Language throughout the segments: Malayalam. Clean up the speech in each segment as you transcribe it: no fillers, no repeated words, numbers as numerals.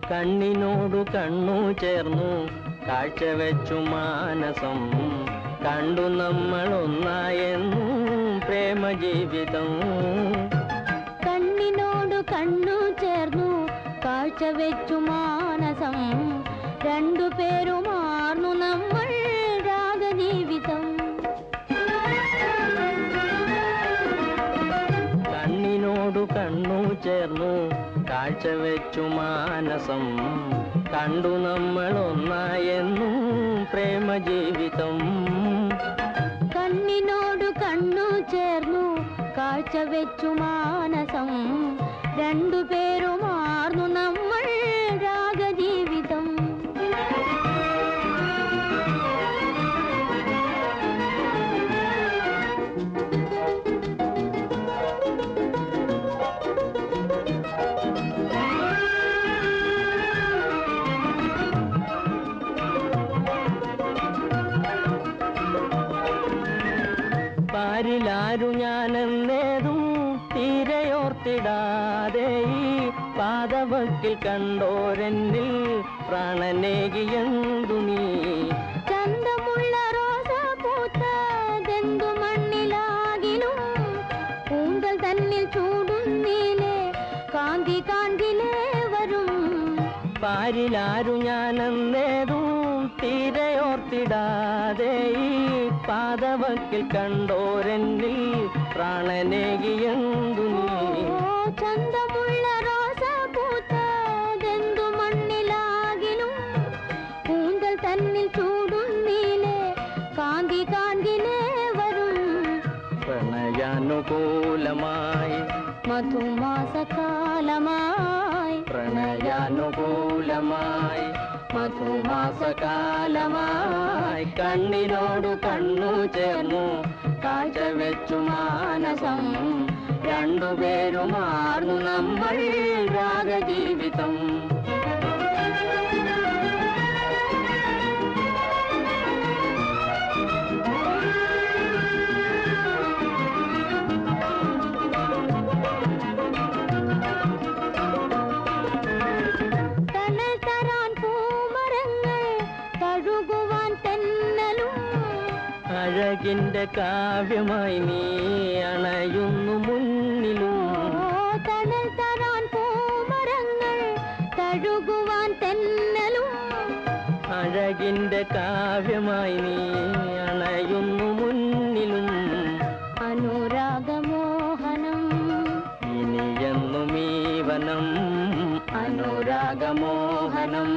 കണ്ണിനോടു കണ്ണു ചേർന്നു കാഴ്ചവെച്ചു മാനസം കണ്ടു നമ്മൾ ഒന്നായെന്നു പ്രേമജീവിതം. കണ്ണിനോടു കണ്ണു ചേർന്നു കാഴ്ചവെച്ചു മാനസം രണ്ടുപേരുമാർന്നു നമ്മൾ രാഗജീവിതം. കണ്ണിനോടു കണ്ണു ചേർന്നു കാഴ്ചവെച്ചു മാനസം കണ്ടു നമ്മൾ ഒന്നായെന്നു പ്രേമജീവിതം. കണ്ണിനോടു കണ്ണു ചേർന്നു കാഴ്ചവെച്ചു മാനസം രണ്ടുപേരുമാർന്നു നമ്മൾ രാഗജീവിതം. പാരിലാരു ഞാനെന്നേതും തീരെയോർത്തിടാതെ ഈ പാദവക്കിൽ കണ്ടോരെന്നിൽ പ്രാണനേകിയെന്തു നീ. ചന്തമുള്ള റോസ പൂത്തതെന്തു മണ്ണിലാകിലും കൂന്തൽ തന്നിൽ ചൂടുന്നീലേ കാന്തി കാന്തിലേ വരും. പാരിലാരു ഞാനെന്നേതും തീരെയോർത്തിടാതെ ഈ പാദവക്കിൽ കണ്ടോരെന്നിൽ പ്രാണനേകിയെന്തു നീ. ചന്തമുള്ള റോസ പൂത്തതെന്തു മണ്ണിലാകിലും കൂന്തൽ തന്നിൽ ചൂടുന്നീലേ കാന്തി കാന്തിലേ വരും. പ്രണയാനുകൂലമായി മധുമാസകാലമായി പ്രണയാനുകൂലമായി മധുമാസകാലമായി കണ്ണിനോടു കണ്ണു ചേർന്നു കാഴ്ചവെച്ചു മാനസം രണ്ടുപേരുമാർന്നു നമ്മൾ രാഗജീവിതം. അഴകിന്റെ കാവ്യമായി നീ അണയുന്നു മുന്നിലും. തണൽ തരാൻ പൂമരങ്ങൾ തഴുകുവാൻ തെന്നലും. അഴകിന്റെ കാവ്യമായി നീ അണയുന്നു മുന്നിലും. അനുരാഗമോഹനം ഇനിയെന്നും ഈ വനം. അനുരാഗമോഹനം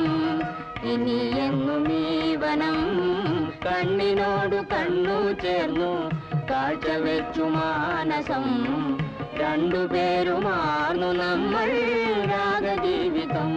ഇനിയെന്നും ഈ വനം. കണ്ണിനോടു കണ്ണു ചേർന്നു കാഴ്ചവെച്ചു മാനസം രണ്ടുപേരുമാർന്നു നമ്മൾ രാഗജീവിതം.